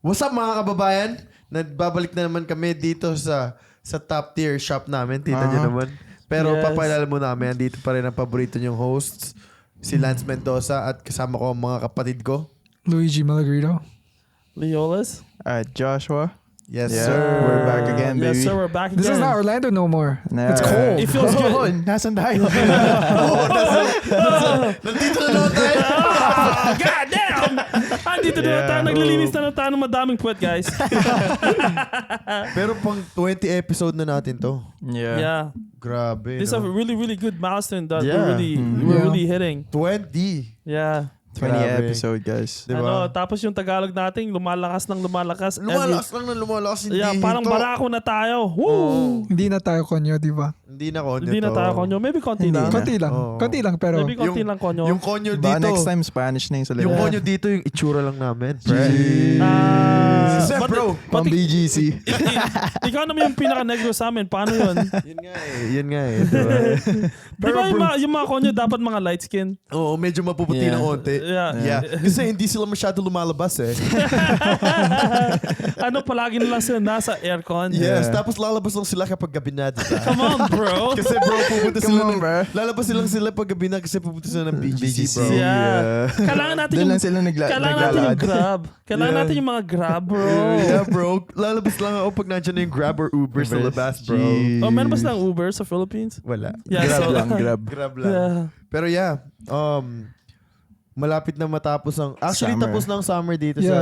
What's up mga kababayan? Nagbabalik na naman kami dito sa Toptier shop namin. Tita nyo naman. Pero papakilala mo namin, andito pa rin ang paborito nyong hosts, si Lance Mendoza at kasama ko ang mga kapatid ko. Luigi Malagrito. Leolas. Joshua. Yes, Yeah. sir. We're back again, baby. Yes, sir. We're back again. This is not Orlando no more. Nah. It's cold. It feels good. Nasaan tayo? Nandito na naman tayo. God damn! Andito na tayo. Naglilinis na tayo ng madaming puwet, guys. Pero pang 20 episode na natin to. Yeah. Grabe. This is a no? really, really good milestone that Yeah. we're really hitting. 20. Yeah. 20 Grabe. episode, guys. Diba? Ano, tapos yung Tagalog natin, lumalakas ng lumalakas. Lumalakas lang na lumalakas. Hindi Yeah, parang hinto. barako na tayo. Woo! Hindi na tayo konyo, di ba? Hindi na konyo Hindi na to. tayo konyo. Maybe konti lang. Konti lang. Oo. Konti lang, pero... Maybe konti lang konyo. Yung konyo Ba, dito. next time Spanish na yung salita. Yung konyo dito, yung itsura lang namin. But- bro. Pang but- BGC. Ikaw naman yung pinaka-negro sa amin. Paano yun? Yun nga eh. Diba? Di ba yung mga konyo dapat mga light skin? Oo, medyo mapuputi Yeah. ng onte. Yeah. Kasi hindi sila masyado lumalabas eh. Ano, palagi na lang sila nasa aircon. Yes, tapos lalabas lang sila kapag gabi na, diba? Come on, bro. Kasi bro, pupunta Come sila on, bro. lalabas sila pag gabi na kasi pupunta sila ng BGC, bro. Yeah. Kailangan natin Doon yung... lang sila Kailangan natin yung naglalakad. grab. Kailangan Yeah. natin yung mga grab, bro. Yeah, bro. Lalabas lang ako pag nandiyan na yung Grab or Uber sa labas, bro. Jeez. Oh, meron ba silang Uber sa Philippines? Wala. Yeah, Grab so- lang, grab. Grab lang. Yeah. Pero yeah, malapit na matapos ang... Actually, Summer. tapos na ang summer dito Yeah. sa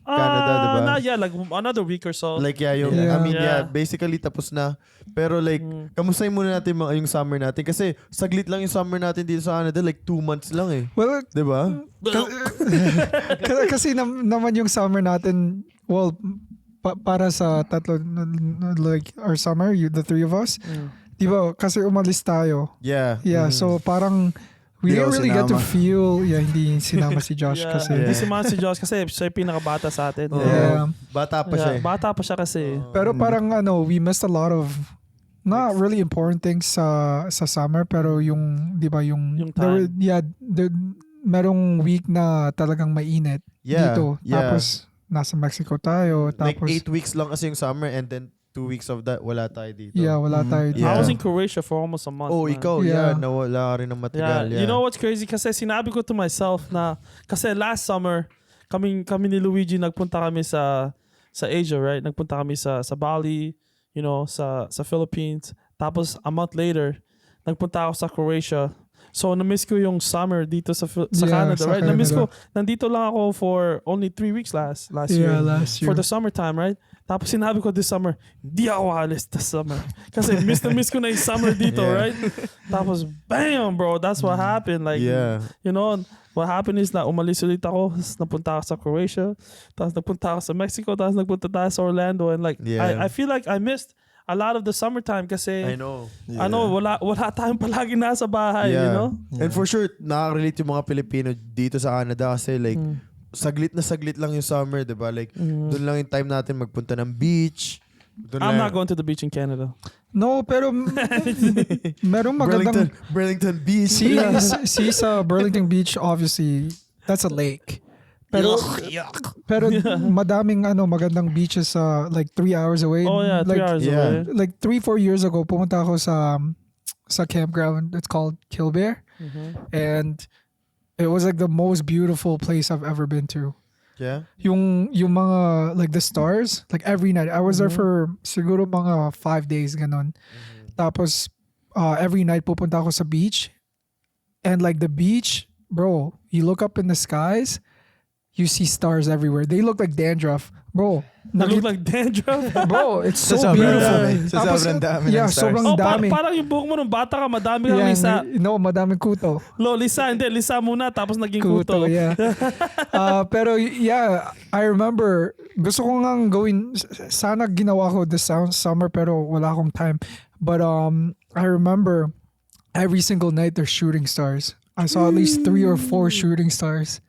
Canada, diba? Like another week or so. Like, yeah, yung, Yeah. I mean, yeah, Yeah. basically tapos na. Pero like, kamustahin muna natin yung summer natin. Kasi saglit lang yung summer natin dito sa Canada, like 2 months lang eh. Well, Diba? kasi naman yung summer natin, well, para sa tatlo, like our summer, the three of us, di ba? Kasi umalis tayo. Yeah. Yeah, so parang we Hindi didn't ako really get to sinama. feel, hindi sinama si Josh Yeah. kasi. Hindi si si Josh kasi siya yung pinakabata sa atin. Oo. Yeah. Bata pa siya eh. Bata pa siya kasi. Pero parang we missed a lot of not really important things sa summer, pero yung, di ba, Yung there, time. merong week na talagang mainit Yeah. dito. Yeah. Tapos nasa Mexico tayo, Like tapos 8 weeks lang kasi yung summer and then 2 weeks of that, wala tayo dito. wala tayo dito. Yeah. I was in Croatia for almost a month. Oh, man. ikaw, Yeah. nawala ka rin ng Yeah. matagal. Yeah. You know what's crazy? Kasi sinabi ko to myself na, kasi last summer, kami ni Luigi, nagpunta kami sa Asia, right? Nagpunta kami sa Bali, you know, sa Philippines. Tapos, a month later, nagpunta ako sa Croatia. So, na-miss ko yung summer dito sa Yeah, Canada, sa right? Na-miss ko, Canada. nandito lang ako for only 3 weeks last year. Yeah, last year. For the summertime, right? Tapos sinabi ko this summer, di ako alis this summer. Kasi miss ko na yung summer dito, Yeah. right? Tapos, bam, bro, that's what happened. Like, Yeah. you know, what happened is na umalis ulit ako, tapos napunta ako sa Croatia, tapos napunta ako sa Mexico, tapos napunta tayo sa Orlando, and like, Yeah. I feel like I missed a lot of the summertime kasi, I know. ano, wala tayong palagi nasa bahay, you know? And for sure, nakaka-relate yung mga Pilipino dito sa Canada kasi like, saglit lang yung summer, diba? Like, doon lang yung time natin magpunta ng beach. Doon I'm lang- not going to the beach in Canada. No, pero merong magandang Burlington Beach. see sa Burlington Beach, obviously that's a lake. Pero madaming magandang beaches like 3 hours away. Oh yeah, 3 like, hours yeah. away. Like 3-4 years ago, pumunta ako sa campground. It's called Kilbear, and it was like the most beautiful place I've ever been to. Yeah. Yung mga like the stars, like every night. I was there for siguro mga 5 days ganon. Tapos every night pupunta ako sa beach, and like the beach, bro, you look up in the skies, you see stars everywhere. They look like dandruff, bro. They look like dandruff. Bro, it's so Sa sobrang beautiful. dami. Sa Tapos, sobrang dami ng yeah, stars. sobrang Oh, dami. parang yung buhok mo nung bata ka, madami kang Yeah, lisa. no, madaming kuto. Lisa, hindi. Lisa muna, tapos naging kuto. Yeah. Pero yeah, I remember, gusto ko ngang gawin, sana ginawa ko this summer pero wala akong time. But I remember every single night they're shooting stars. I saw at least 3 or 4 shooting stars.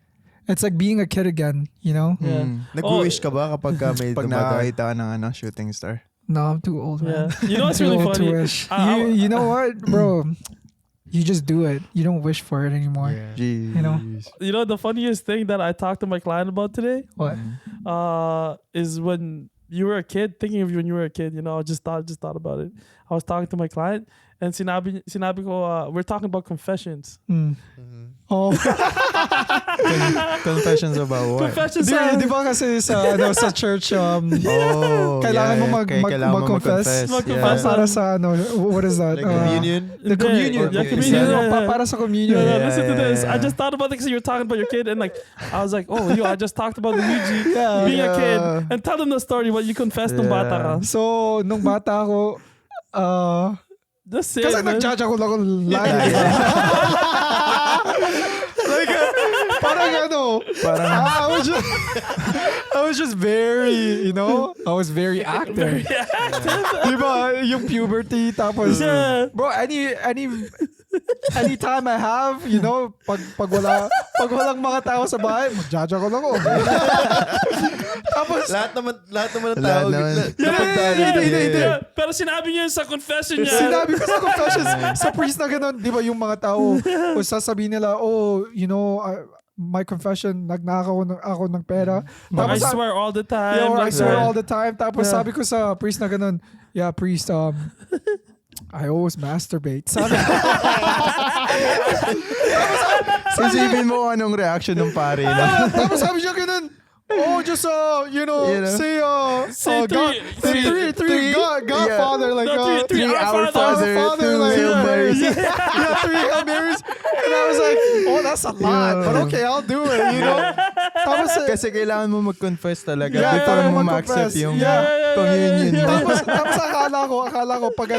It's like being a kid again, you know? Yeah. Nag-wish ka ba kapag may Pag dumadaan? nakakita ka ng shooting star. No, I'm too old, man. Yeah. You know what's Too really old to funny? wish. You know what, bro? you just do it. You don't wish for it anymore. Jeez. You know? You know the funniest thing that I talked to my client about today What? is when you were a kid, thinking of you when you were a kid, I just thought about it. I was talking to my client and sinabi ko, we're talking about confessions. Oh. Confessions about what? Confessions Di ba kasi sa church, kailangan mo mag-confess. Mag-confess. Para sa what is that? Like communion? The communion. Yeah, communion. Para sa communion. Listen to this. I just thought about it because you were talking about your kid and I was like, I just talked about Luigi being a kid and tell them the story what you confessed nung bata ka. So, nung bata ako, Just say kasi it, man. nag-judge ako lagi. Like, parang I was just very, I was very active. Diba? Yung puberty, tapos, bro, anytime I have, pag walang mga tao sa bahay, mag-judge ako lang. Tapos, Lahat naman ng tao. Hindi. Pero sinabi niyo yun sa confession niya. Sinabi ko sa confessions, sa priest na gano'n, di ba yung mga tao, o sasabihin nila, my confession, nagnakaw ako ng pera. I swear all the time. I swear all the time. Tapos sabi ko sa priest na gano'n, yeah, priest, I always masturbate. Sabi ko. Isipin mo anong reaction ng pare na. Tapos sabi niya gano'n, just say three Godfather, like three Our Father, Father, like Hail Marys. three Hail Marys. And I was like, that's a lot, but okay, I'll do it, Tapos Kasi kailangan mo mag-confess talaga Yeah, before yeah, mo mag-confess. ma-accept yung Yeah. communion mo. tapos akala ko pag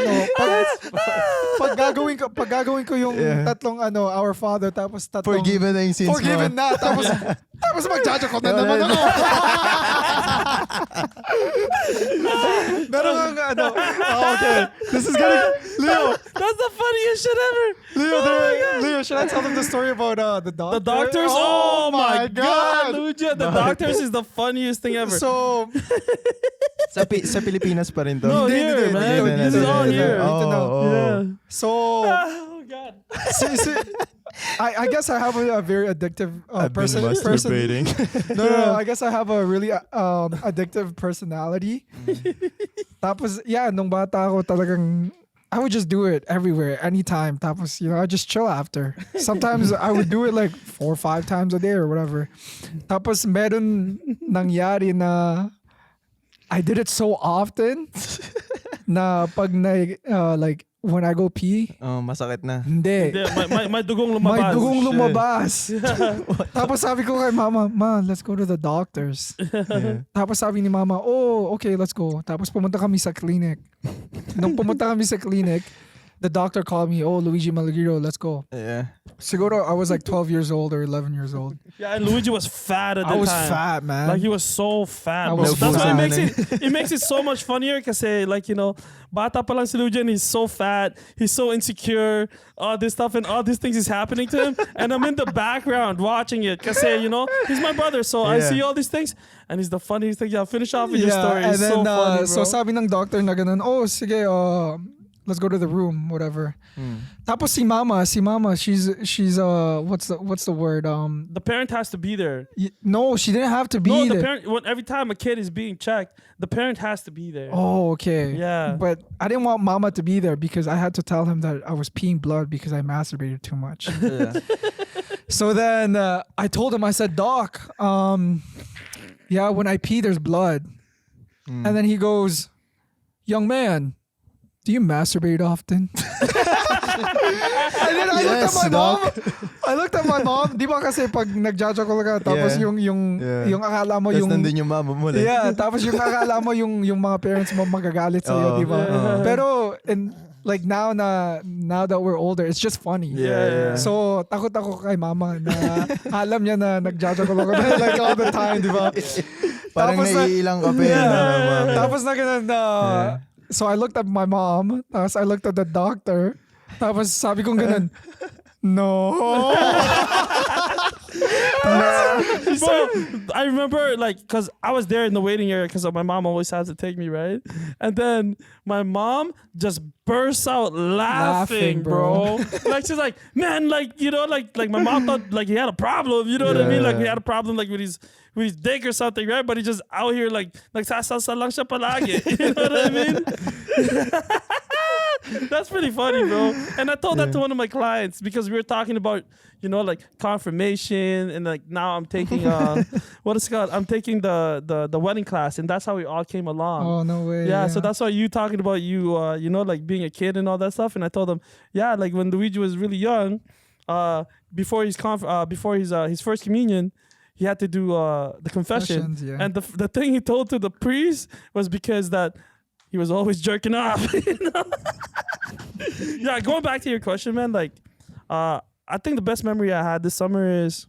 gagawin ko yung tatlong Our Father, tapos tatlong Forgiven na yung sins mo. forgiven na, tapos mag-judge ako na naman ako. Meron ang okay. This is gonna Leo. That's the funniest shit ever. Leo, should I tell them the story about the doctor? The doctors? Oh my God. Luigi, the doctors is the funniest thing ever. So, Sa Pilipinas pa rin to. No, here, man. This is all here. Yeah. Yeah. So, Oh God. I guess I have a very addictive person. Masturbating. No. I guess I have a really addictive personality. Tapos, nung bata ako talagang, I would just do it everywhere, anytime. Tapos, I just chill after. Sometimes I would do it like 4 or 5 times a day or whatever. Tapos, meron nangyari na I did it so often na pag like when I go pee, Masakit na. hindi. May dugong lumabas. May dugong lumabas. Tapos sabi ko kay mama, let's go to the doctors. Tapos sabi ni mama, okay, let's go. Tapos pumunta kami sa clinic. Nung pumunta kami sa clinic, the doctor called me, Luigi Malagiro, let's go. Yeah. Siguro I was like 12 years old or 11 years old. Yeah, and Luigi was fat at the I was time. fat, man. Like he was so fat. I was Bro. That's why fat. it makes it so much funnier kasi like, bata pa lang si Luigi and he's so fat, he's so insecure, all this stuff and all these things is happening to him and I'm in the background watching it kasi, he's my brother so I see all these things and he's the funniest thing. Yeah, finish off with your story. And It's then, so funny, bro. so sabi ng doctor na ganun, sige, let's go to the room, whatever. Tapos si mama, she's what's the word? The parent has to be there. No, she didn't have to be The there. parent, every time a kid is being checked, the parent has to be there. Oh, okay. Yeah. But I didn't want mama to be there because I had to tell him that I was peeing blood because I masturbated too much. Yeah. So then I told him, I said, Doc, when I pee, there's blood. And then he goes, young man, do you masturbate often? And then I looked at my mom. Di ba kasi pag nag-judge ako lang, tapos yung akala mo Tapos yung... nandun yung mama mo. Yeah, tapos yung akala mo yung mga parents mo magagalit sa'yo, di ba? Pero, like now that we're older, it's just funny. Yeah. So, takot ako kay mama na alam niya na nag-judge ako lang like all the time, di ba? Parang Tapos naiilang ka pa Tapos na ganun so I looked at my mom, tapos I looked at the doctor, tapos sabi kong ganun, no. Bro, I remember like, cause I was there in the waiting area because my mom always has to take me, right? And then my mom just bursts out laughing, bro. Like she's like, man, like like my mom thought like he had a problem, you know what I mean? Like he had a problem like with his dick or something, right? But he just out here like sasasa lang siya palagi. You know what I mean? That's pretty funny, bro. And I told that to one of my clients because we were talking about, like confirmation and like now I'm taking what is it called? I'm taking the wedding class and that's how we all came along. Oh no way. Yeah, so that's why you talking about you like being a kid and all that stuff. And I told him, yeah, like when Luigi was really young, before his first communion, he had to do the confession. Confessions, yeah. And the thing he told to the priest was because that he was always jerking off. Yeah, going back to your question, man, like I think the best memory I had this summer is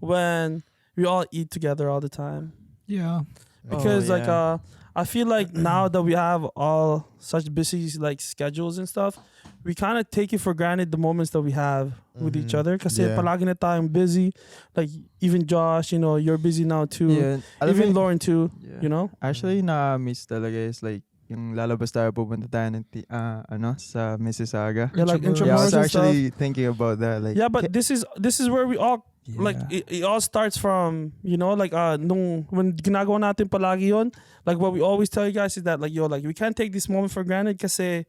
when we all eat together all the time. Yeah. Because like I feel like now that we have all such busy like schedules and stuff, we kind of take it for granted the moments that we have with each other. Kasi palagi na tayong busy. Like even Josh, you're busy now too. Yeah. Even Lauren too, Yeah. Actually, na-miss talaga is like yung lalabas tayo pupunta tayo ng sa Mississauga. Yeah, like Yeah, Yeah, I intramurals was and actually thinking about that. Like, stuff. Yeah, but this is where we all like it all starts from, like nung when ginagawa natin palagi yon, like what we always tell you guys is that like like we can't take this moment for granted kasi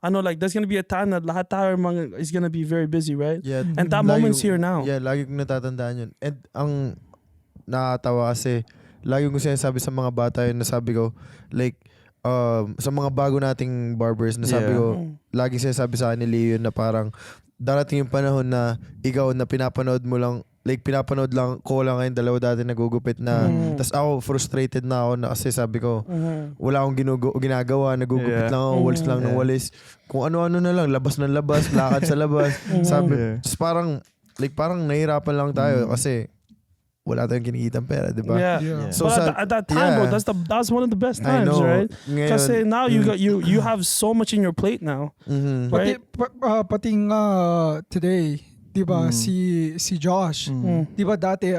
I know like there's gonna be a time that lahat tayo is gonna be very busy, right? Yeah, And that moment's here now. Yeah, lagi kong natatandaan yun. And ang nakakatawa kasi, lagi kong sinasabi sa mga bata yun, nasabi ko, like, sa mga bago nating barbers, nasabi ko, lagi sinasabi sa akin ni Leo yun na parang, darating yung panahon na ikaw na pinapanood mo lang, like pinapanood lang ko lang ngayon dalawa dati nagugupit na tas ako frustrated na ako na kasi sabi ko wala akong ginagawa, nagugupit lang ako, walis lang ng walis, kung ano-ano na lang, labas ng labas, lakad sa labas, sabi tas parang nahihirapan lang tayo kasi wala tayong kinikitang pera, di ba? Yeah. So But at that time, bro, that's one of the best times, right? Because now you have so much in your plate now, right? Pating today, diba, si Josh, diba dati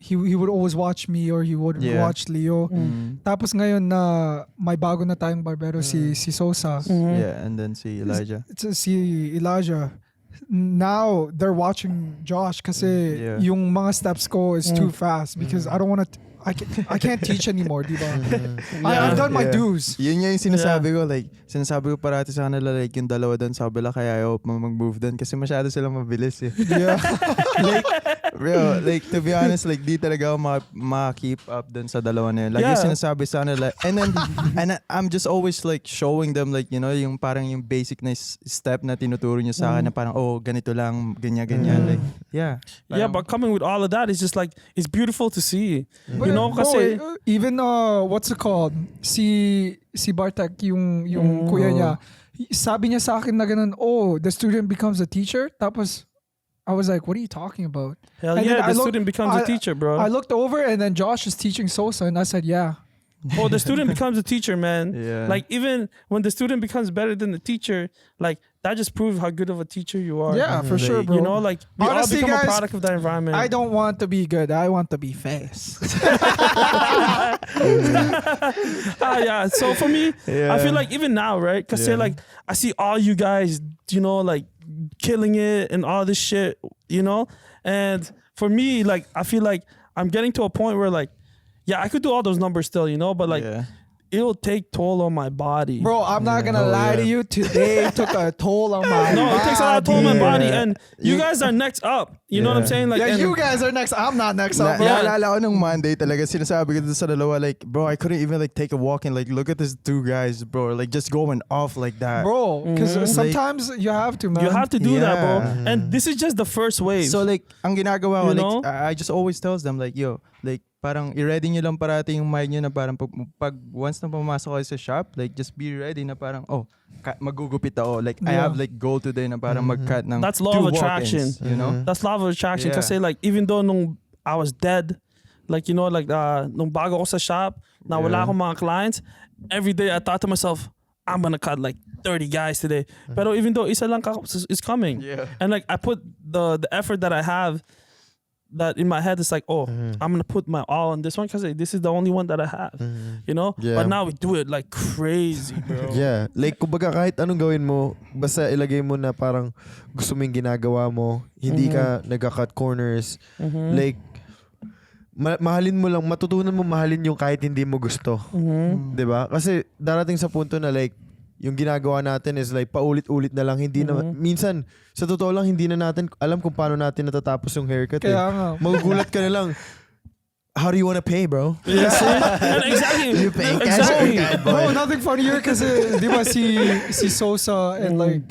he would always watch me or he would watch Leo. Tapos ngayon na may bago na tayong barbero si Sosa. Yeah, and then si Elijah. Si Elijah. Now they're watching Josh kasi yung mga steps ko is too fast because I don't want to I can't teach anymore, di ba? I've done my dues. Yun yung sinasabi ko, like, sinasabi ko parati sa kanila, like, yung dalawa doon sa kabila, kaya ayaw mag-move doon kasi masyado silang mabilis eh. Yeah. Like, bro, like, to be honest, like, di talaga ako ma-keep up doon sa dalawa na yun. Like, yung sinasabi sa kanila, and I'm just always, like, showing them, like, yung parang yung basic na step na tinuturo nyo sa akin na parang, oh, ganito lang, ganyan. Like, yeah. Yeah, but coming with all of that, it's just like, it's beautiful to see. But, Kasi even what's it called? Si Bartek yung kuya niya. Sabi niya sa akin na ganun, oh, the student becomes a teacher. Tapos I was like, what are you talking about? Hell yeah, the student becomes a teacher, bro. I looked over and then Josh is teaching Sosa and I said, yeah. Oh, the student becomes a teacher, man. Yeah. Like even when the student becomes better than the teacher, like that just proves how good of a teacher you are. Yeah, for sure, bro. Like we honestly, all become guys, a product of that environment. I don't want to be good. I want to be fast. Yeah. So for me, I feel like even now, right? Because like I see all you guys, like killing it and all this shit, and for me, like I feel like I'm getting to a point where like, yeah, I could do all those numbers still, but like it'll take toll on my body. Bro, I'm not gonna lie to you. Today took a toll on my body. No, it takes a lot of toll on my body, and you guys are next up. You know what I'm saying? Like, yeah, you guys are next. I'm not next up, bro. Naalala ko nung Monday talaga, sinasabi ko dun sa dalawa, like, bro, I couldn't even like take a walk and like look at these two guys, bro, like just going off like that. Bro, because sometimes you have to, man. You have to do that, bro. And this is just the first wave. So like, ang ginagawa ko, like, I just always tells them like, yo, like, parang i-ready nyo lang parati yung mind nyo na parang pag once na pumasok kayo sa shop, like just be ready na parang, oh, magugupit ako. Like, I have like goal today na parang mag-cut ng that's law of attraction. You know? That's law of attraction. Kasi like, even though nung I was dead, like, like nung bago ko sa shop, na wala akong mga clients, every day I thought to myself, I'm gonna cut like 30 guys today. Pero even though isa lang is coming. Yeah. And like, I put the effort that I have that in my head it's like, oh, I'm gonna put my all on this one because this is the only one that I have. You know? Yeah. But now we do it like crazy, bro. Yeah. Like, kumbaga kahit anong gawin mo, basta ilagay mo na parang gusto mo yung ginagawa mo, hindi ka nagka-cut corners. Like, mahalin mo lang, matutunan mo mahalin yung kahit hindi mo gusto. 'Di ba? Kasi darating sa punto na like, yung ginagawa natin is like paulit-ulit na lang, hindi na minsan sa totoo lang hindi na natin alam kung paano natin natatapos yung haircut. Kaya nga. Magugulat ka na lang. How do you want to pay, bro? Yeah, exactly. You pay cash Exactly. or card, boy? No, nothing funnier kasi di ba si Sosa and like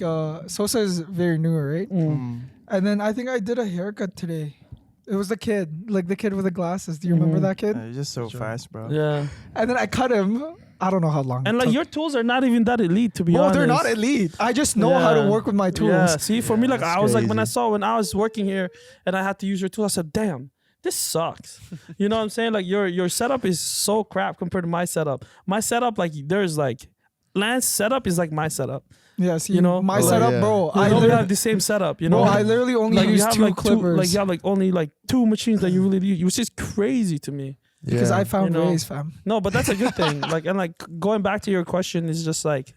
Sosa is very new, right? And then I think I did a haircut today. It was the kid, like the kid with the glasses. Do you remember that kid? You're just so fast, bro. Yeah. And then I cut him. I don't know how long. And it like took. your tools are not even that elite, to be No, honest. they're not elite. I just know how to Yeah. work with my tools. Yeah. See, for me, like that's I was like when I crazy. when I was working here and I had to use your tool, I said, "Damn, this sucks." You know what I'm saying? Like your setup is so crap compared to my setup. My setup, like there's like Lance's setup is like my setup. Yeah, see, You know? my Oh, setup, yeah. bro. I I don't literally, have the same setup. You bro, know, I literally only like use you have two like clippers like you have like only like 2 machines that you really use, which is crazy to me. because I found You know. ways, fam. No, but that's a good thing. Like, and like going back to your question is just like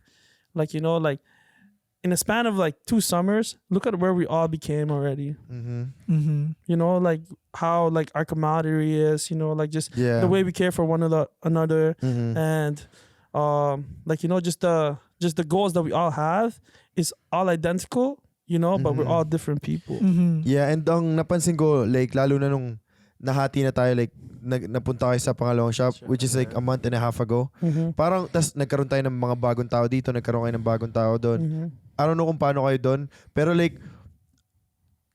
you know, like in a span of like 2 summers, look at where we all became already. You know, like how like our camaraderie is. You know, like just Yeah. the way we care for one another, and like you know, just the goals that we all have is all identical. You know, but we're all different people. Yeah, and ang napansin ko, like, lalo na nung nahati na tayo, like, napunta kayo sa pangalawang shop, which is like a month and a half ago. Parang, tas nagkaroon tayo ng mga bagong tao dito, nagkaroon kayo ng bagong tao doon. I don't know kung paano kayo doon, pero like,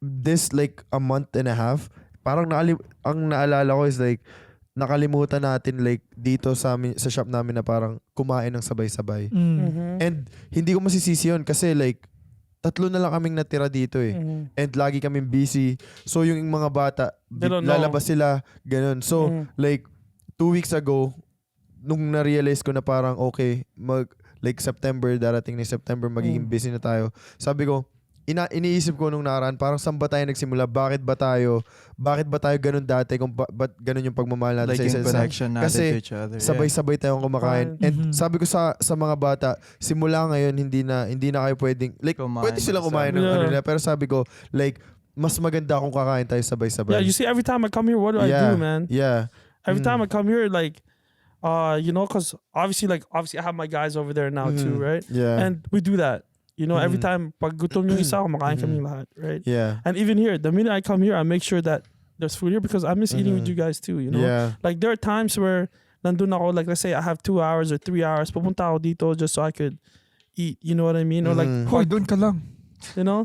this like a month and a half, parang ang naalala ko is like, nakalimutan natin like dito sa shop namin na parang kumain ng sabay-sabay. And hindi ko masisisi yun kasi like, 3 na lang kaming natira dito eh. And lagi kaming busy. So yung mga bata, They don't know. lalabas sila, ganun. So like 2 weeks ago, nung na-realize ko na parang okay, like September, darating ni September, magiging busy na tayo. Sabi ko, iniisip ko nung nakaraan, parang saan ba tayo nagsimula? Bakit ba tayo ganun dati? Kung ba't ganun yung pagmamahal natin Like sa yung isa-isa? connection natin Kasi to each other. sabay-sabay tayong kumakain. And sabi ko sa mga bata, simula ngayon hindi na kayo pwedeng like Kumain pwede silang kumain ng Yeah. ano nila, pero sabi ko like mas maganda kung kakain tayo sabay-sabay. Yeah, you see, every time I come here, what do I do, man? Yeah. Every time I come here, like, you know, because obviously I have my guys over there now too, right? Yeah. And we do that. You know, every time pag gutom yung isa, kumakain kami lahat, right? Yeah. And even here, the minute I come here, I make sure that there's food here because I miss eating with you guys too, you know? Yeah. Like there are times where nandun ako, like let's say I have 2 hours or 3 hours, pupunta ako dito just so I could eat, you know what I mean? Or like, Hoy, dun ka lang. you know?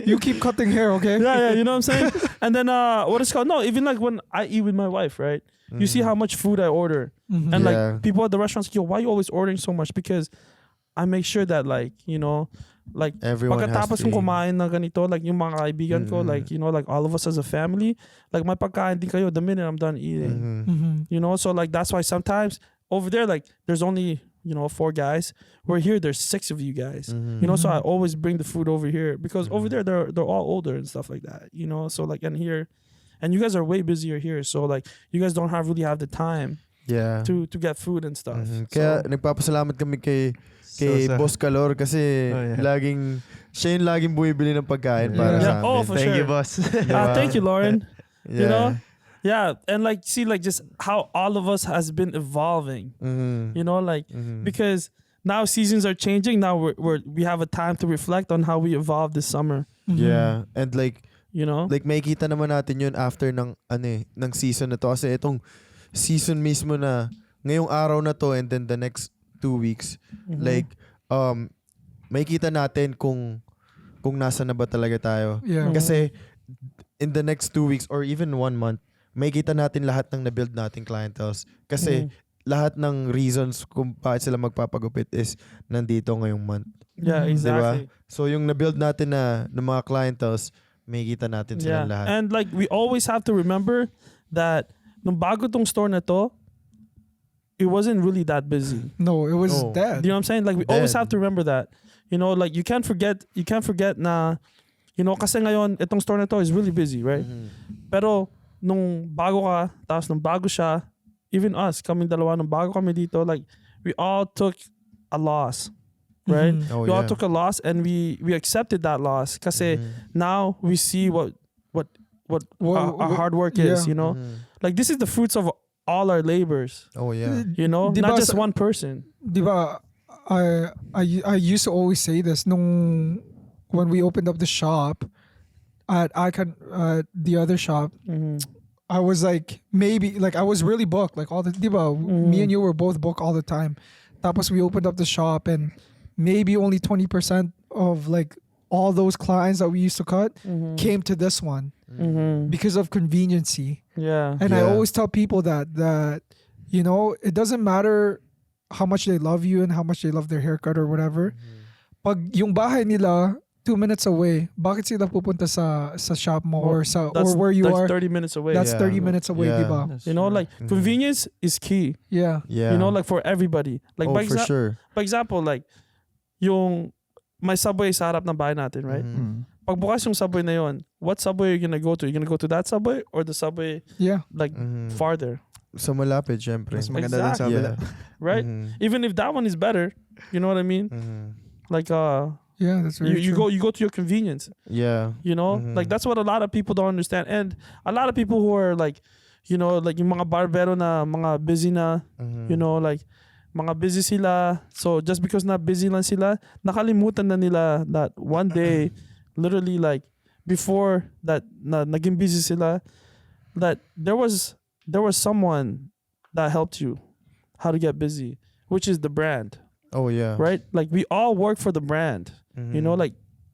You keep cutting hair, okay? Yeah, you know what I'm saying? And then what is it called? No, even like when I eat with my wife, right? You see how much food I order. And Yeah. like people at the restaurants, yo, why are you always ordering so much? Because I make sure that like, you know, like Everyone has pagkatapos to kong eat. kumain na ganito, like yung mga kaibigan ko, like, you know, like all of us as a family, like may pagkain din kayo the minute I'm done eating. You know, so like that's why sometimes over there, like there's only, you know, 4 guys. We're here, there's 6 of you guys. You know, so I always bring the food over here because over there they're all older and stuff like that. You know, so like and here, and you guys are way busier here, so like you guys don't really have the time Yeah. to get food and stuff. Kaya So, nagpapasalamat kami kay Sosa. Boss Calor kasi Oh, yeah. siya yung laging bumibili ng pagkain para Yeah. sa Oh, amin. for Thank sure. you, boss. thank you, Lauren. Yeah. You know, yeah, and like see, like just how all of us has been evolving. You know, like because now seasons are changing. Now we have a time to reflect on how we evolved this summer. Yeah. And like You know, makikita naman natin yun after ng ng season na to kasi itong season mismo na ngayong araw na to and then the next 2 weeks like makikita natin kung nasa na ba talaga tayo. Yeah. Kasi in the next 2 weeks or even 1 month, makikita natin lahat ng na-build nating clienteles. Kasi lahat ng reasons kung bakit sila magpapagupit is nandito ngayong month. yeah, exactly. Diba? So yung na-build natin na ng mga clienteles, makikita natin silang lahat. And like we always have to remember that nung bago tong store na to, it wasn't really that busy. No, it was No. dead. You know what I'm saying? Like we always Dead. have to remember that. You know, like you can't forget na, you know, kasi ngayon itong store na to is really busy, right? Pero nung bago ka, tapos nung bago siya, even us, kaming dalawa, nung bago kami dito, like, we all took a loss. Right? Mhm. Oh, We all yeah. took a loss and we accepted that loss. Kasi now we see what our hard work is, yeah. you know? Mhm. Like, this is the fruits of all our labors, Oh, yeah. you know? Diba Not just sa- one person. Diba, I used to always say this when we opened up the shop at the other shop. I was like, maybe, like, I was really booked, like, all the, diba, me and you were both booked all the time. Tapos we opened up the shop and maybe only 20% of, like, all those clients that we used to cut came to this one because of conveniency. Yeah. And I Yeah. always tell people that, you know, it doesn't matter how much they love you and how much they love their haircut or whatever. Pag yung bahay nila 2 minutes away, bakit sila pupunta sa shop mo or where you that's are? 30 minutes away. That's Yeah. 30 minutes away, Yeah. diba? You know, like, convenience is key. Yeah. Yeah. You know, like, for everybody. Like, oh, by, for sure. by example, like, yung may subway sa harap ng bahay natin, right? Mhm. Pag bukas yung subway na yon, what subway are you gonna go to? You gonna go to that subway or the subway, Yeah. like, Mhm. farther, Sa malapit, syempre. Mas maganda din sa Yeah. kabila. right? Mhm. Even if that one is better, you know what I mean? Mhm. Like, Yeah, that's very you true. go to your convenience, Yeah. you know? Mhm. Like, that's what a lot of people don't understand. And a lot of people who are like, you know, like yung mga barbero na mga busy na, Mhm. you know, like, mga busy sila. So just because na busy lang sila, nakalimutan na nila that one day, literally, like, before that naging busy sila, that there was someone that helped you how to get busy, which is the brand, Oh, yeah. right? Like, we all work for the brand, you know, Mhm. like,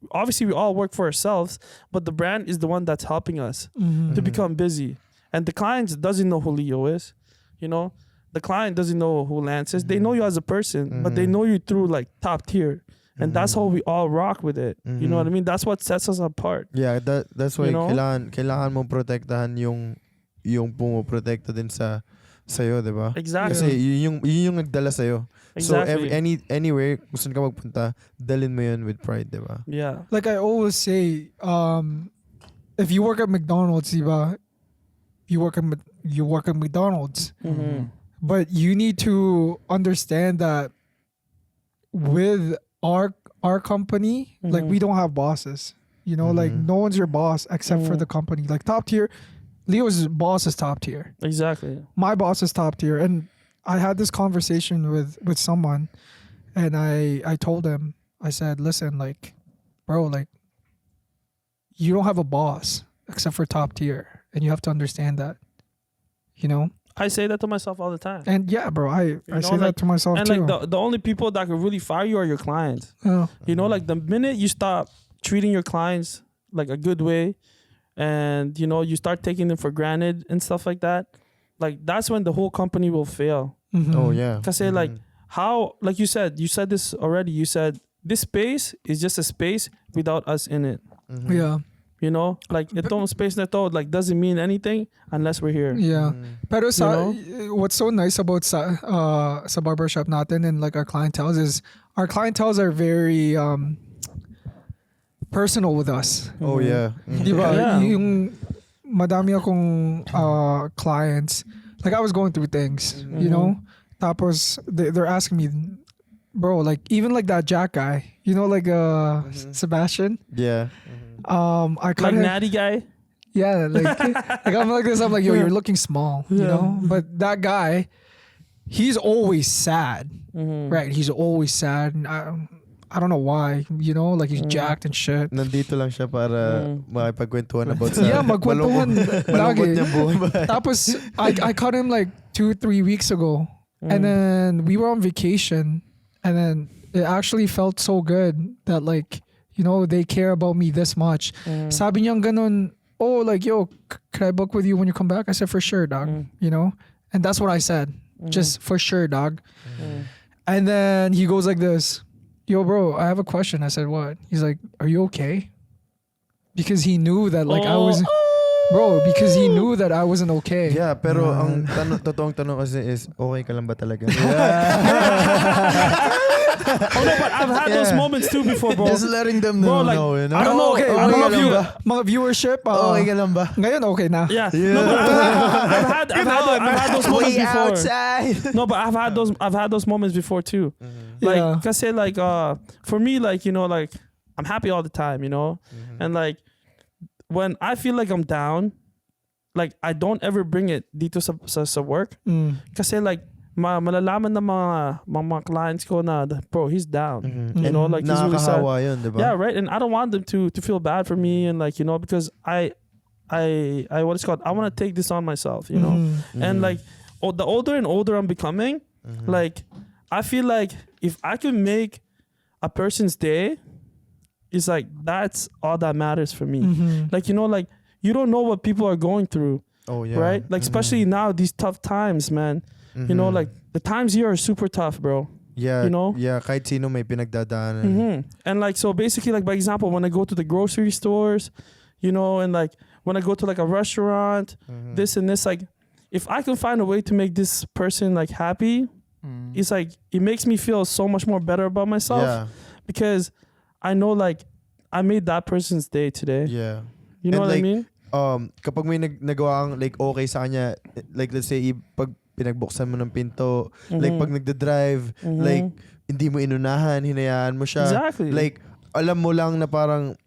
obviously we all work for ourselves, but the brand is the one that's helping us Mhm. to become busy. And the client doesn't know who Leo is, you know? The client doesn't know who Lance is. They know you as a person, but they know you through, like, Toptier. And that's how we all rock with it. You know what I mean? That's what sets us apart. Yeah, that's why You know? kailangan mong protektahan yung pumoprotekta din sa sa'yo, 'di ba? Exactly. Kasi yun yung nagdala sa'yo. So Exactly. anywhere kung saan ka magpunta, dalin mo yun with pride, 'di ba? Yeah. Like I always say, if you work at McDonald's, diba, you work at McDonald's. But you need to understand that with our company, like, we don't have bosses. You know, like, no one's your boss except for the company. Like, Toptier, Leo's boss is Toptier. Exactly. My boss is Toptier. And I had this conversation with someone, and I told him, I said, listen, like, bro, like, you don't have a boss except for Toptier, and you have to understand that. You know? I say that to myself all the time. And yeah, bro, I know, say like- that to myself And, too. like, the only people that can really fire you are your clients. Yeah. You know, like, the minute you stop treating your clients like a good way, and, you know, you start taking them for granted and stuff like that, like, that's when the whole company will fail. Mhm. Oh, yeah. Because like, how, like you said this already. You said this space is just a space without us in it. Yeah. You know, like, itong space na to, like, doesn't mean anything unless we're here. Yeah. Pero sa You what's so nice about sa barbershop natin and, like, our clientele is our clientele are very personal with us. Oh, yeah. Di ba? Yeah. Yung madami akong clients, like, I was going through things, you know? Tapos they're asking me, bro, like, even like that Jack guy, you know, like Sebastian. Yeah. I Like, kind of natty guy. yeah, like I'm like this. I'm like, yo, you're looking small, you know. But that guy, he's always sad, right? He's always sad, and I don't know why, you know, like, he's jacked and shit. Nandito lang siya para makipagkwentuhan about sa Yeah, magkwentuhan malungkot lagi. niyang buhay. Tapos I caught him like 2-3 weeks ago, and then we were on vacation, and then it actually felt so good that, like, you know, they care about me this much. Sabi niyang ganun, oh, like, yo, can I book with you when you come back? I said, for sure, dog. You know, and that's what I said, just for sure, dog. And then he goes like this, yo, bro, I have a question. I said, what? He's like, are you okay? Because he knew that, like, I was, bro, because he knew that I wasn't okay. Yeah, pero ang totoong tanong kasi is, okay ka lang ba talaga? Oh no, but I've had those moments too before, bro. Just letting them Bro, know, like, you know? I don't know. Okay, I don't know if you. mga viewership. Okay ka lang ba? Ngayon, okay na. Yeah. No, but I've had those moments before. No, but I've had those moments before too. Like, Yeah. cause like for me, like, you know, like I'm happy all the time, you know, and like when I feel like I'm down, like I don't ever bring it dito sa work. Kasi like malalaman ng mga clients ko na, bro, he's down. You know, like he's really sad. Nakakahawa yun, diba? Yeah, right. And I don't want them to feel bad for me, and like, you know, because I what it's called, I want to take this on myself, you know. And like the older and older I'm becoming, like I feel like if I can make a person's day, it's like that's all that matters for me. Like, you know, like you don't know what people are going through. Oh yeah. Right? Like especially now, these tough times, man. You know, like the times here are super tough, bro. Yeah. You know? Yeah, kahit sino may pinagdadaanan. And like, so basically, like, by example, when I go to the grocery stores, you know, and like when I go to like a restaurant, this and this, like if I can find a way to make this person like happy, it's like it makes me feel so much more better about myself. Yeah. Because I know like I made that person's day today. Yeah. You know And what like, I mean? Kapag may nagawa kang like okay sa kanya, like let's say pag pinagbuksan mo ng pinto, like pag nagda-drive, like hindi mo inunahan, hinayaan mo siya. Exactly. Like alam mo lang na parang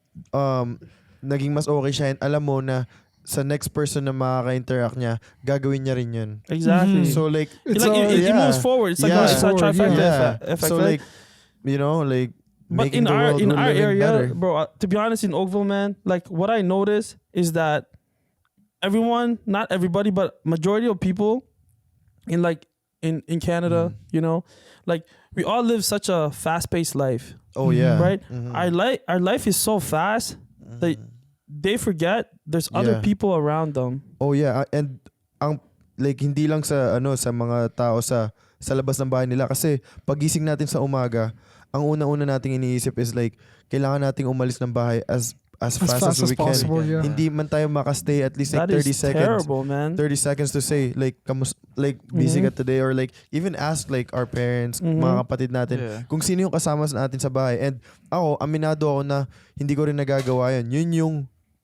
naging mas okay siya, and alam mo na sa next person na makaka-interact niya, gagawin niya rin yun. Exactly. So like It moves forward. It's like Yeah. it's a trifecta effect. So right? like, you know, like But making the world in we're our living area, better. bro, to be honest, in Oakville, man, like what I notice is that everyone, not everybody, but majority of people in like in Canada, you know, like we all live such a fast-paced life, Oh yeah. right? Our life is so fast that they forget there's other Yeah. people around them. Oh yeah, and ang like hindi lang sa sa mga tao sa labas ng bahay nila, kasi pagising natin sa umaga, ang una-una nating iniisip is like kailangan nating umalis ng bahay as fast as we possible, can. yeah. Hindi man tayo makastay at least like That 30 is seconds. terrible, man. 30 seconds to say like like busy ka today, or like even ask like our parents, mga kapatid natin, kung sino yung kasama natin sa bahay. And ako, aminado ako na hindi ko rin nagagawa yun. Yun yung,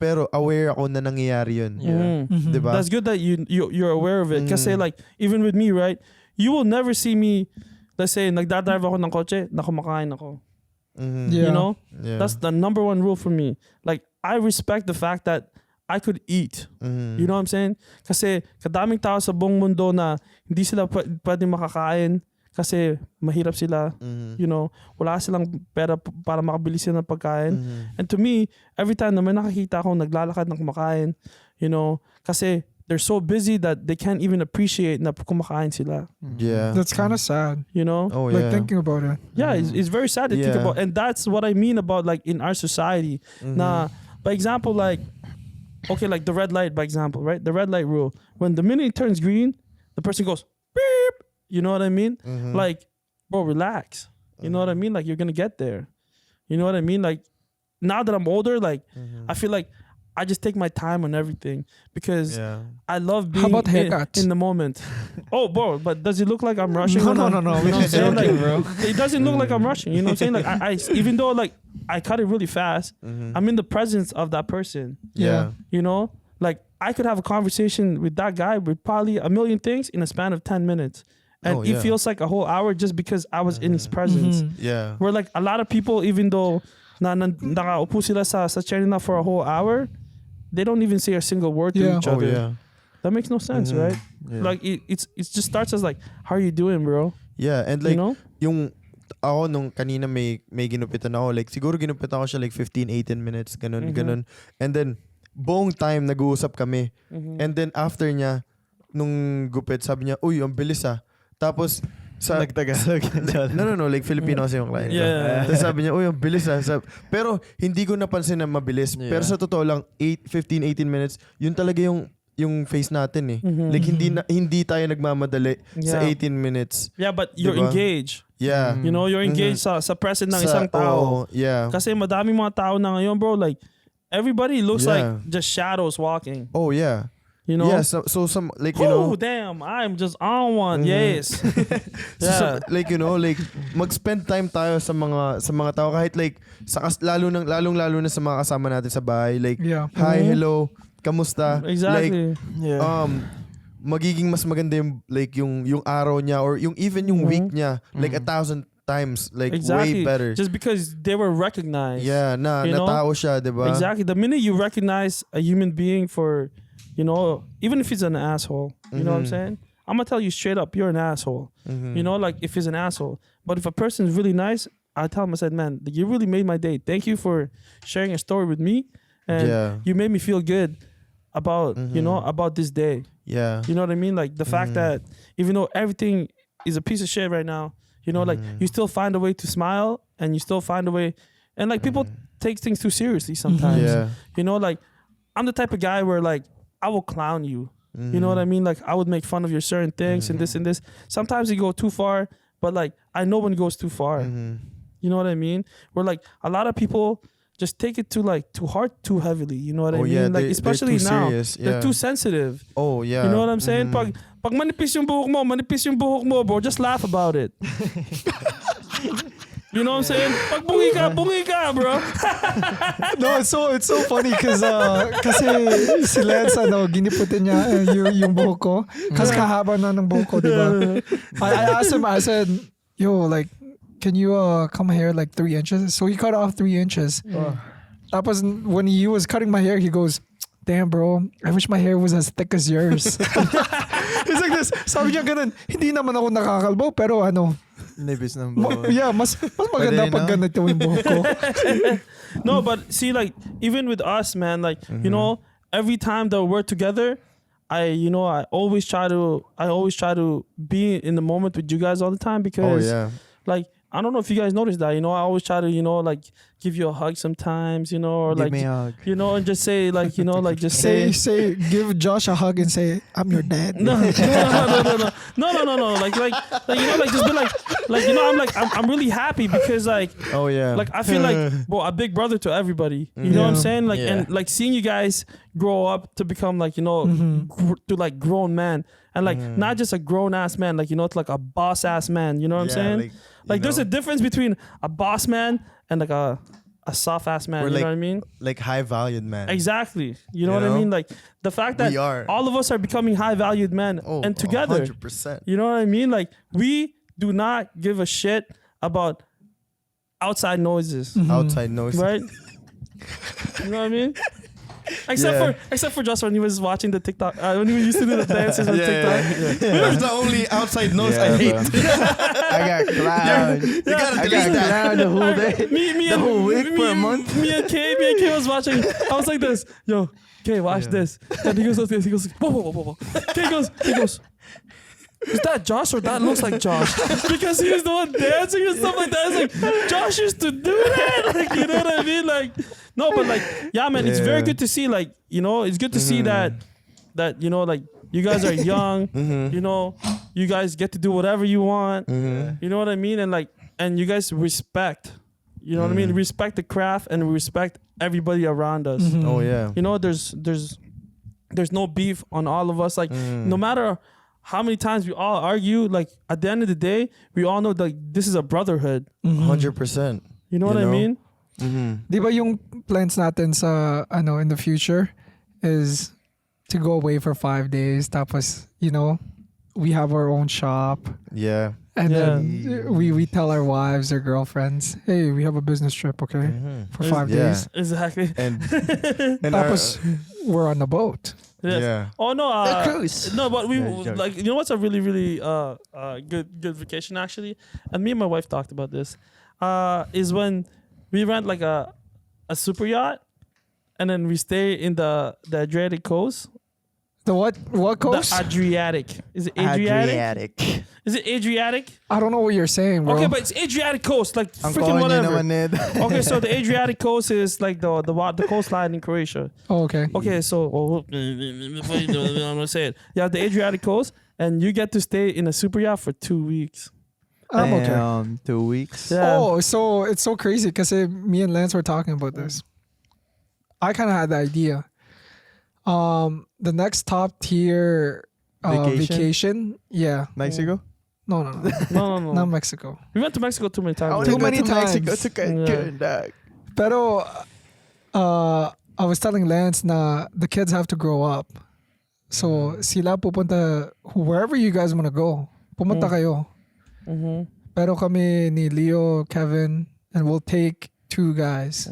pero aware ako na nangyayari yun. Diba? That's good that you're aware of it. Kasi like even with me, right? You will never see me, let's say, nagdadrive ako ng kotse, na kumakain ako. Yeah. You know? Yeah. That's the number one rule for me. Like, I respect the fact that I could eat. You know what I'm saying? Kasi kadaming tao sa buong mundo na hindi sila pwedeng makakain kasi mahirap sila. You know? Wala silang pera para makabili sila ng pagkain. And to me, every time na may nakakita akong naglalakad ng kumakain, you know, kasi they're so busy that they can't even appreciate na kumakain sila. Yeah. That's kind of sad. You know? Oh Like yeah. thinking about it. Yeah, it's very sad to think Yeah. about. And that's what I mean about like in our society. Nah, by example, like, okay, like the red light, by example, right? The red light rule. When the minute it turns green, the person goes, beep. You know what I mean? Like, bro, relax. You know what I mean? Like, you're going to get there. You know what I mean? Like, now that I'm older, like, I feel like I just take my time on everything because Yeah. I love How being about haircuts? in the moment. Oh, bro, but does it look like I'm rushing? No, when I'm- no. You know what I'm saying? Okay, Like, bro. it doesn't look like I'm rushing. You know what I'm saying? Like, I even though like I cut it really fast, I'm in the presence of that person. Yeah. You know, like I could have a conversation with that guy with probably a million things in a span of 10 minutes, and Oh, it yeah. feels like a whole hour just because I was in his presence. Yeah. Where like a lot of people, even though nakaupo sila sa chair nila for a whole hour, they don't even say a single word to Yeah. each Oh other. yeah. That makes no sense, right? Yeah. Like it just starts as like, how are you doing, bro? Yeah, and like You know? yung ako nung kanina may ginupitan ako, like siguro ginupitan ako siya like 15-18 minutes, ganun. And then buong time nag-uusap kami. And then after niya nung gupit, sabi niya, "Uy, ang bilis ah." Tapos sa Nagtagalog. No, like Filipino kasi yung client ko. Yeah. Tapos sabi niya, "Uy, ang bilis ah." Pero hindi ko napansin na mabilis. Yeah. Pero sa totoo lang, 15-18 minutes, yun talaga yung face natin eh. Like hindi tayo nagmamadali sa Yeah. 18 minutes. Yeah, but you're Diba? engaged. Yeah. You know, you're engaged sa present ng isang tao. Yeah. Kasi madaming mga tao na ngayon, bro, like everybody looks Yeah. like just shadows walking. Oh yeah. You know? Yeah, so some like you Oh know, damn! I'm just on one. Yes. Yeah. like you know, like mag-spend time tayo sa mga tao kahit like lalong-lalo na sa mga kasama natin sa bahay. Like Yeah. hi, hello, kamusta? Like Exactly. magiging mas maganda yung like yung araw niya or yung even yung week niya like 1,000 times like way Exactly. better. Just because they were recognized. Yeah, you know? natao siya, 'di ba? Exactly. The minute you recognize a human being for, you know, even if he's an asshole, you know what I'm saying? I'm gonna tell you straight up, you're an asshole. You know, like if he's an asshole. But if a person is really nice, I tell him, I said, man, you really made my day. Thank you for sharing a story with me, and you made me feel good about you know about this day. Yeah. You know what I mean? Like the fact that even though everything is a piece of shit right now, you know, like you still find a way to smile and you still find a way, and like people take things too seriously sometimes. Yeah. You know, like I'm the type of guy where like I will clown you. You know what I mean? Like I would make fun of your certain things and this and this. Sometimes you go too far, but like I know when it goes too far. You know what I mean? Where like a lot of people just take it too heart too heavily. You know what I mean? Yeah, Like especially they're too now, serious. they're Yeah. too sensitive. Oh, yeah. You know what I'm saying? Pag manipis yung buhok mo, bro, just laugh about it. You know what I'm saying? Pag bungi ka, bro. No, it's so funny because kasi si Lance giniputin niya yung buhok ko kasi kahaba na ng buhok ko, di ba? I asked him, I said, yo, like, can you cut my hair like 3 inches? So he cut off 3 inches. Tapos when he was cutting my hair, he goes, damn bro, I wish my hair was as thick as yours. It's like this. Sabi niya ganun, hindi naman ako nakakalbo pero Nibis ng buhok. yeah, mas maganda pag ganito yung buhok ko. No, but see, like even with us, man, like you know, every time that we're together, I always try to be in the moment with you guys all the time because, like, I don't know if you guys noticed that, you know, I always try to, you know, like give you a hug sometimes, you know, or Give like, me a hug. you know, and just say like, you know, like just Say, give Josh a hug and say, I'm your dad. no, like you know, like just be like you know, I'm really happy because like, Oh, yeah. like I feel like, bro, a big brother to everybody. You know what I'm saying? Like and like seeing you guys grow up to become like, you know, to like grown man. And like not just a grown ass man, like you know, it's like a boss ass man. You know what I'm saying? Like there's a difference between a boss man and like a soft ass man. You know what I mean? Like high valued man. Exactly. You know You what I know? mean? Like the fact that We are. all of us are becoming high valued men Oh, and together. 100%. You know what I mean? Like we do not give a shit about outside noises, Outside noise. right? You know what I mean? Except for just when he was watching the TikTok, when he used to do the dances on TikTok. That's the only outside noise I hate. I got clown. You gotta I delete got that. clown the whole day. The whole week for a month. Me and Kay was watching. I was like this, yo, Kay, watch this. And he goes like this. He goes, whoa, whoa, whoa, whoa. Kay goes, is that Josh or that looks like Josh? Because he was the one dancing and stuff like that. It's like, Josh used to do that. Like, you know what I mean? Like, no, but like, yeah, man, it's very good to see, like, you know, it's good to see that, you know, like, you guys are young, you know, you guys get to do whatever you want. You know what I mean? And like, and you guys respect, you know what I mean? Respect the craft and respect everybody around us. Oh, yeah. You know, there's no beef on all of us. Like, no matter how many times we all argue, like at the end of the day, we all know like this is a brotherhood. 100%. You know what I mean? Di ba yung plans natin sa in the future is to go away for 5 days tapos you know we have our own shop Yeah. and then we tell our wives or girlfriends, hey, we have a business trip, okay, for 5 days. Exactly. And Tapos we're on the boat. Yes. Yeah. Oh no, cruise. no, but we Yeah, like, you know what's a really good vacation actually, and me and my wife talked about this, is when we rent like a super yacht, and then we stay in the Adriatic coast. The what coast? The Adriatic. Is it Adriatic? Is it Adriatic? I don't know what you're saying, bro. Okay, but it's Adriatic coast, like Ang freaking kohon niyo whatever. naman, Ned. Okay, so the Adriatic coast is like the coastline in Croatia. Oh, okay. Okay, so I'm gonna say it. You have the Adriatic coast, and you get to stay in a super yacht for 2 weeks. I'm okay. 2 weeks. Yeah. Oh, so it's so crazy because me and Lance were talking about this. I kind of had the idea. The next top tier vacation. Yeah. Mexico? No. No. Not Mexico. We went to Mexico too many times. Too many times. Yeah. Pero I was telling Lance na the kids have to grow up. So sila pupunta wherever you guys want to go. Pumunta kayo. Mm-hmm. Pero kami ni Leo, Kevin, and we'll take 2 guys.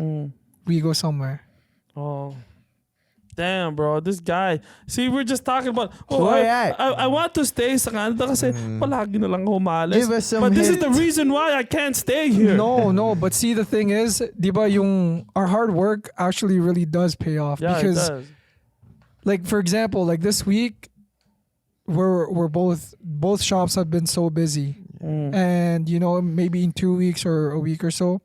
We go somewhere. Oh. Damn, bro. This guy. See, we're just talking about, I want to stay sa Canada kasi palagi na lang ako umalis. Give us some But this is hint. the reason why I can't stay here. No, but see the thing is, di ba our hard work actually really does pay off. Yeah, Because it does. like for example, like this week we're both shops have been so busy. And maybe in 2 weeks or a week or so,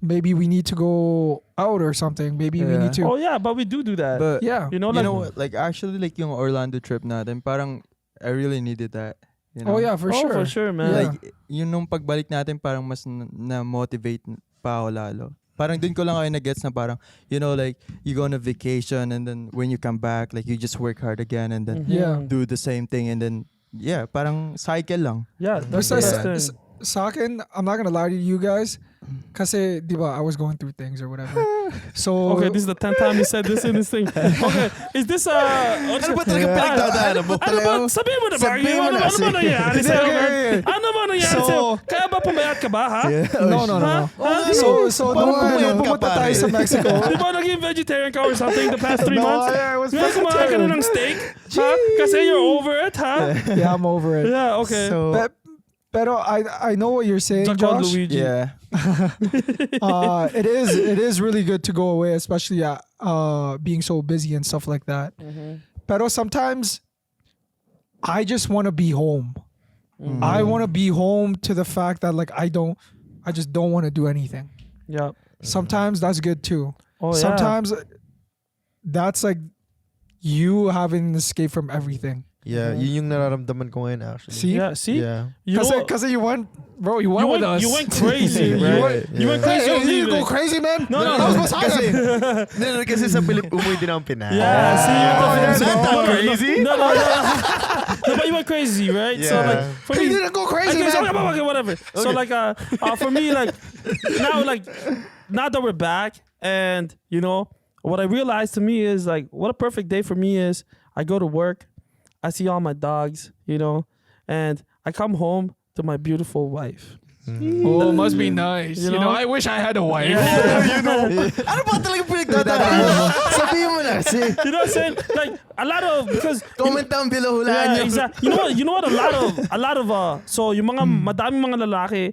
maybe we need to go out or something. Maybe we need to. Oh yeah, but we do that. But Yeah. you know, you like, know what? Like actually, like yung Orlando trip natin, parang I really needed that. You know? Oh yeah, for sure. for sure, man. Yeah. Like yun nung pagbalik natin, parang mas na-motivate pa ako lalo. Parang dun ko lang ako na-gets na parang, like you go on a vacation and then when you come back, like you just work hard again and then Yeah. do the same thing and then parang cycle lang. Yeah, that's the Besides, best thing. sa akin, I'm not gonna lie to you guys, kasi di ba I was going through things or whatever. So Okay, this is the 10th time you said this in this thing. Okay, is this Ano ba talaga pinagdadaanan mo? Ano ba? Sabihin mo na ba? Sabihin mo Ano na, ba nangyari sa'yo? Okay. Ano ba nangyari So- sa'yo? Kaya ba pumayat ka ba, ha? No. Ha? So Paano nung pumayat ka, pumunta tayo pare? sa Mexico. Di ba naging vegetarian ka or something the past 3 months? I was Ngayon kumain ka na ng steak? Ha? Kasi you're over it, ha? Yeah, I'm over it. Yeah, okay. So Pero I know what you're saying, Just called Josh. Luigi. yeah. It is really good to go away, especially being so busy and stuff like that. Pero sometimes I just want to be home. I want to be home to the fact that like I just don't want to do anything. Yeah. Sometimes that's good too. Oh, yeah. Sometimes that's like you having an escape from everything. Yeah, yun yung nararamdaman ko ngayon actually. See? Yeah, see? Yeah. You know, Because you went with us. you went crazy, You right? went- You went crazy. on you leaving. go crazy, man. No. Kasi sa umuwi din ang Pinas. Yeah, see, you Oh, yeah, Is that no. crazy? No, but you went crazy, right? So Yeah. like for He me, didn't go crazy, okay, man. okay, whatever. So like for me, like now that we're back, and what I realized to me is like what a perfect day for me is. I go to work, I see all my dogs, and I come home to my beautiful wife. Oh, must be nice. You know? I wish I had a wife. Ano ba talaga pinagdadaanan mo? Sabihin mo na. You know what I'm saying? Like a lot of because Comment down below, hulaan yeah, nyo. exactly. You know what? A lot of so yung mga madaming mga lalaki,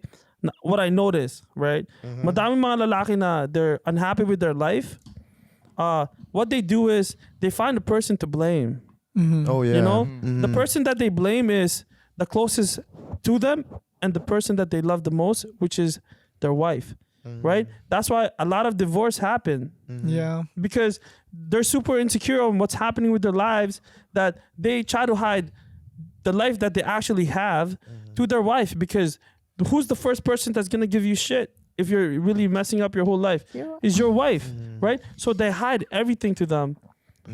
what I notice, right? Madaming mga lalaki na they're unhappy with their life. What they do is they find a person to blame. Oh yeah. The person that they blame is the closest to them and the person that they love the most, which is their wife, right? That's why a lot of divorce happen Yeah. because they're super insecure on what's happening with their lives that they try to hide the life that they actually have to their wife because who's the first person that's going to give you shit if you're really messing up your whole life is your wife, right? So they hide everything to them.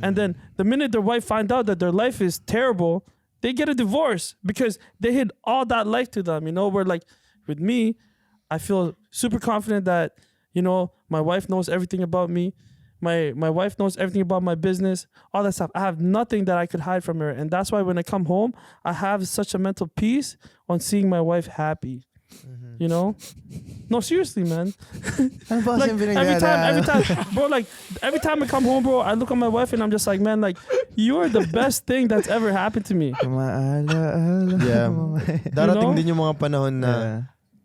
And then the minute their wife find out that their life is terrible, they get a divorce because they hid all that life to them. Where like with me, I feel super confident that, my wife knows everything about me. My wife knows everything about my business, all that stuff. I have nothing that I could hide from her. And that's why when I come home, I have such a mental peace on seeing my wife happy. No, seriously, man. Like every time, bro, like every time I come home, bro, I look at my wife and I'm just like, man, like you're the best thing that's ever happened to me. Yeah. Darating You know? din yung mga panahon na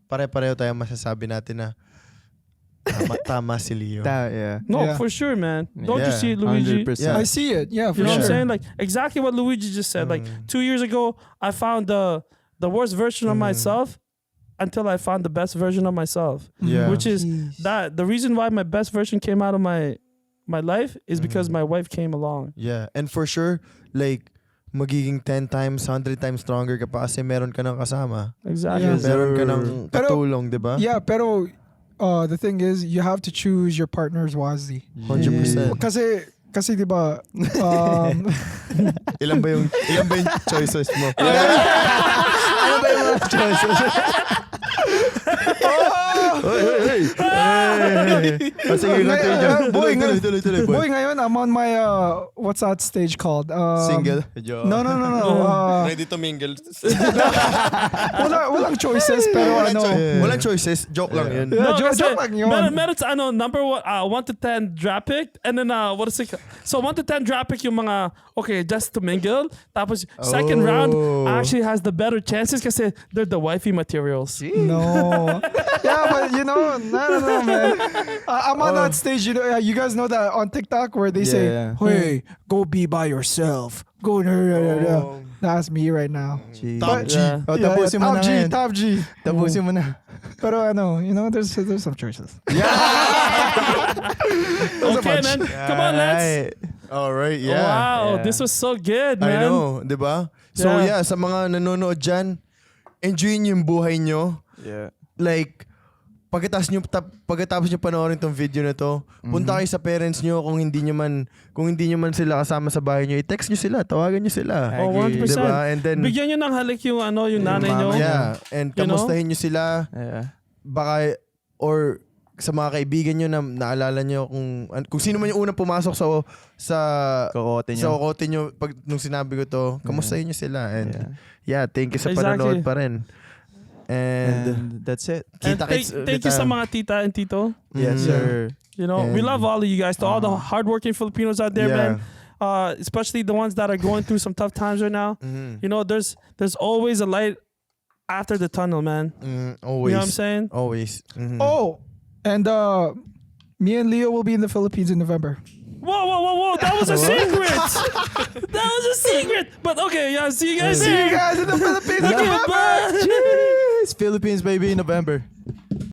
pare-pareho tayo masasabi natin na tama si Leo. Yeah. No, Yeah. for sure, man. Don't you Yeah, see it, Luigi? 100%. Yeah. I see it. Yeah, for You know sure. what I'm saying? Like exactly what Luigi just said. Like 2 years ago, I found the worst version of myself until I found the best version of myself. Yeah. Which is that the reason why my best version came out of my life is because my wife came along. Yeah. And for sure, like, magiging 10 times, 100 times stronger ka pa kasi meron ka ng kasama. Exactly. Yeah. Meron ka ng Pero- katulong, di ba? Yeah, pero the thing is, you have to choose your partners wisely. 100%. Kasi kasi di ba, Ilan ba yung choices mo? Ano ba yung mga choices? Hey. Sige, boy, tuloy. boy, ngayon, I'm on my, what's that stage called? Single. No. Ready to mingle. Walang choices, pero Walang choices. Joke lang yun. Yeah, joke lang yun. Meron sa number 1 to 10 draft pick, and then what is it? So 1 to 10 draft pick yung mga, okay, just to mingle. Tapos second round actually has the better chances kasi they're the wifey materials. No. Yeah, but no, man. I'm on that stage. You guys know that on TikTok where they say, Yeah. "Hey, go be by yourself. Go." That's me right now. Top G. Yeah. Tapusin mo na ngayon. Top G. Tapusin mo na. Pero there's some choices. Okay, man. Come on, let's. All right, yeah. Wow, Yeah. this was so good, man. I know, di ba? So Yeah. sa mga nanonood dyan, enjoy nyo yung buhay nyo. Yeah. Like, pagkatapos nyo panoorin tong video na to, punta kayo sa parents nyo kung hindi nyo man sila kasama sa bahay nyo, i-text nyo sila, tawagan nyo sila. Oh, 100%. Diba? And then, Bigyan nyo ng halik yung nanay nyo. yeah, and You know? kamustahin nyo sila, Yeah. baka, or sa mga kaibigan nyo na naalala nyo kung sino man yung unang pumasok sa Kokote nyo. sa kokote nyo nung sinabi ko to, kamustahin nyo sila. And thank you sa Exactly. panonood pa rin. And And, then that's it. And kita-kits thank you sa mga tita and tito. Yes, sir. You know, we And- love all of you guys. To all the hardworking Filipinos out there, Yeah. man. Especially the ones that are going through some tough times right now. Mhm. You know, there's always a light after the tunnel, man. Always. You know what I'm saying? Always. Mhm. Oh, and me and Leo will be in the Philippines in November. Whoa. That was a secret. That was a secret. But okay, yeah, see you guys See you there. guys in the Philippines in Okay, November. bye. Jeez, Philippines, baby, in November.